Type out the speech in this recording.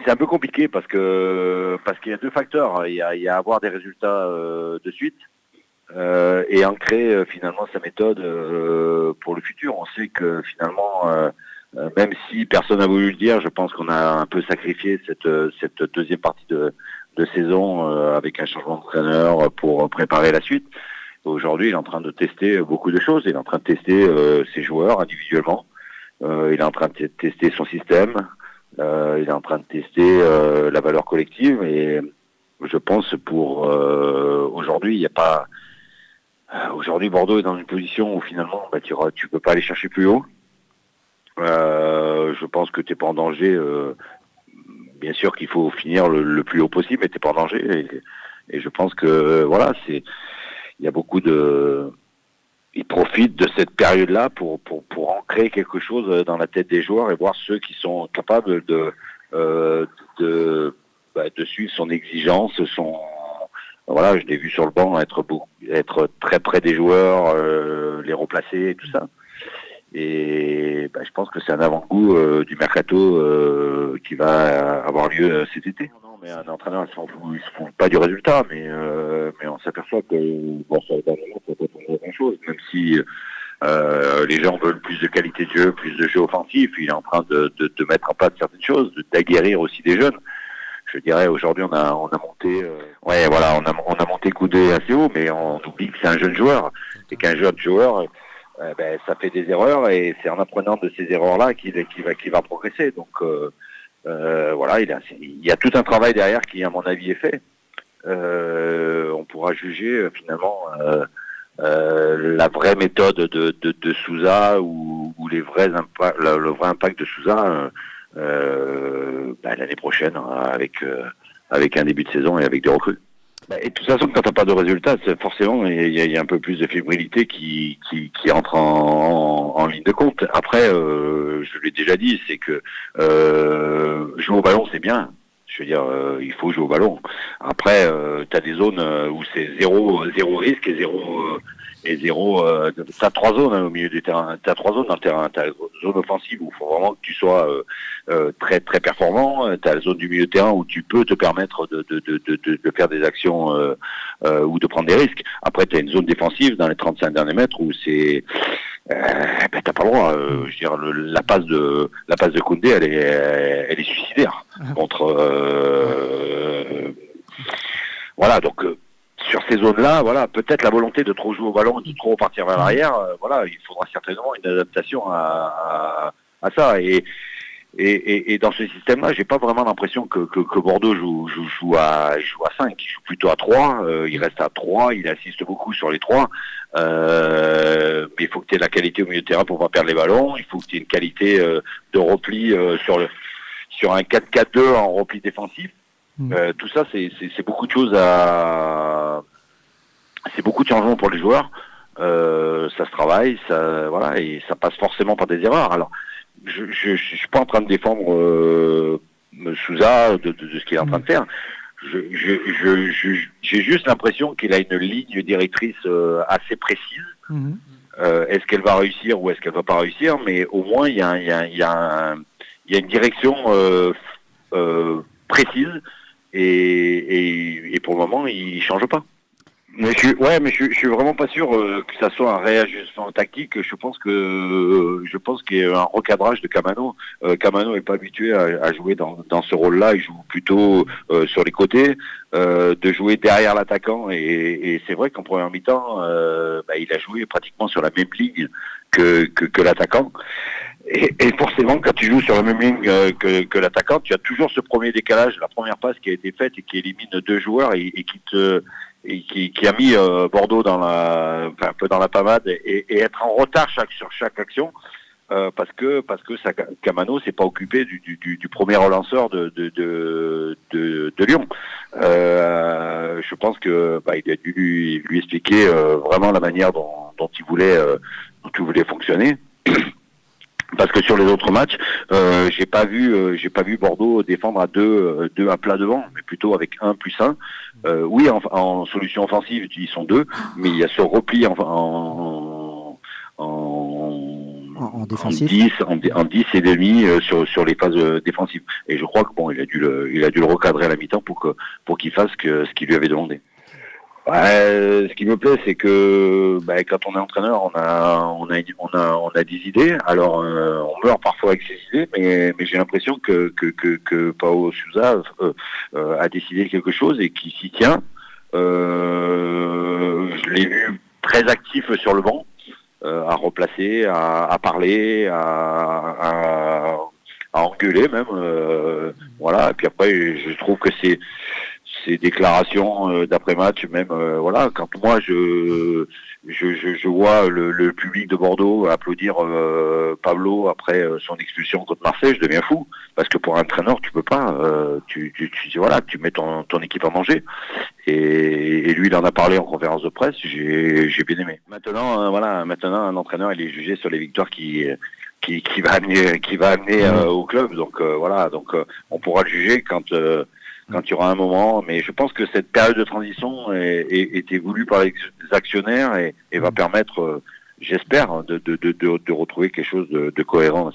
c'est un peu compliqué parce qu'il y a deux facteurs. Il y a avoir des résultats de suite et ancrer finalement sa méthode pour le futur. On sait que finalement, même si personne n'a voulu le dire, je pense qu'on a un peu sacrifié cette deuxième partie de saison avec un changement d'entraîneur pour préparer la suite. Aujourd'hui, il est en train de tester beaucoup de choses. Il est en train de tester ses joueurs individuellement. Il est en train de tester son système. Il est en train de tester la valeur collective. Et je pense pour aujourd'hui, il n'y a pas. Aujourd'hui, Bordeaux est dans une position où finalement, tu peux pas aller chercher plus haut. Je pense que tu n'es pas en danger. Bien sûr qu'il faut finir le plus haut possible, mais tu n'es pas en danger. Et je pense que voilà, il y a beaucoup de. Ils profitent de cette période-là pour ancrer quelque chose dans la tête des joueurs et voir ceux qui sont capables de suivre son exigence, voilà, je l'ai vu sur le banc être très près des joueurs, les replacer et tout ça. Et je pense que c'est un avant-goût du mercato qui va avoir lieu cet été. Non, mais un entraîneur, il ne se fout pas du résultat, mais on s'aperçoit que ça va pas pour grand-chose, même si les gens veulent plus de qualité de jeu, plus de jeu offensif. Il est en train de mettre en place certaines choses, d'aguerrir aussi des jeunes. Je dirais aujourd'hui on a monté on a monté Koundé assez haut, mais on oublie que c'est un jeune joueur et qu'un jeune joueur ça fait des erreurs et c'est en apprenant de ces erreurs-là qu'il va progresser. Donc voilà, il y a tout un travail derrière qui à mon avis est fait. On pourra juger finalement la vraie méthode de Sousa ou le vrai impact de Sousa l'année prochaine avec un début de saison et avec des recrues. Et de toute façon, quand t'as pas de résultats, forcément il y a un peu plus de fébrilité qui entre en ligne de compte. Après, je l'ai déjà dit, c'est que jouer au ballon c'est bien. Je veux dire, il faut jouer au ballon. Après, t'as des zones où c'est zéro risque et zéro. T'as trois zones au milieu du terrain. T'as trois zones dans le terrain. T'as la zone offensive où il faut vraiment que tu sois très très performant. T'as la zone du milieu de terrain où tu peux te permettre de faire des actions ou de prendre des risques. Après, t'as une zone défensive dans les 35 derniers mètres où c'est t'as pas le droit. Je veux dire, la passe de Koundé, elle est suicidaire contre. Voilà, donc. Sur ces zones-là, voilà, peut-être la volonté de trop jouer au ballon, de trop repartir vers l'arrière, voilà, il faudra certainement une adaptation à ça. Et dans ce système-là, j'ai pas vraiment l'impression que Bordeaux joue à 5, il joue plutôt à 3, il reste à 3, il assiste beaucoup sur les 3. Mais il faut que tu aies de la qualité au milieu de terrain pour pas perdre les ballons, il faut que tu aies une qualité de repli sur un 4-4-2 en repli défensif. Tout ça, c'est beaucoup de choses c'est beaucoup de changements pour les joueurs. Ça se travaille, voilà, et ça passe forcément par des erreurs. Alors, je suis pas en train de défendre Sousa de ce qu'il est en train de faire. J'ai juste l'impression qu'il a une ligne directrice assez précise. Est-ce qu'elle va réussir ou est-ce qu'elle va pas réussir? Mais au moins, il y a une direction précise. Et pour le moment, il change pas. Mais je suis vraiment pas sûr que ça soit un réajustement tactique. Je pense qu'il y a un recadrage de Kamano. Kamano est pas habitué à jouer dans ce rôle-là. Il joue plutôt sur les côtés, de jouer derrière l'attaquant. Et c'est vrai qu'en première mi-temps, il a joué pratiquement sur la même ligne que l'attaquant. Et forcément, quand tu joues sur la même ligne que l'attaquant, tu as toujours ce premier décalage, la première passe qui a été faite et qui élimine deux joueurs et qui a mis Bordeaux un peu dans la panade et être en retard sur chaque action parce que Kamano s'est pas occupé du premier relanceur de Lyon. Je pense que il a dû lui expliquer vraiment la manière dont il voulait fonctionner. Parce que sur les autres matchs, j'ai pas vu Bordeaux défendre à deux à plat devant, mais plutôt avec 1+1. Oui, en solution offensive, ils sont 2, mais il y a ce repli en défensif. 10 et demi sur les phases défensives. Et je crois que bon, il a dû le recadrer à la mi-temps pour qu'il fasse ce qu'il lui avait demandé. Ce qui me plaît, c'est que quand on est entraîneur, on a des idées. Alors, on meurt parfois avec ses idées, mais j'ai l'impression que Paulo Sousa a décidé quelque chose et qu'il s'y tient. Je l'ai vu très actif sur le banc, à replacer, à parler, à engueuler même. Voilà. Et puis après, je trouve que ces déclarations d'après-match, même voilà, quand moi je vois le public de Bordeaux applaudir Pablo après son expulsion contre Marseille, je deviens fou, parce que pour un entraîneur tu peux pas, tu mets ton équipe à manger, et lui il en a parlé en conférence de presse, j'ai bien aimé. Maintenant un entraîneur il est jugé sur les victoires qui va amener au club, donc on pourra le juger quand il y aura un moment, mais je pense que cette période de transition est voulue par les actionnaires et va permettre, j'espère, de retrouver quelque chose de cohérent.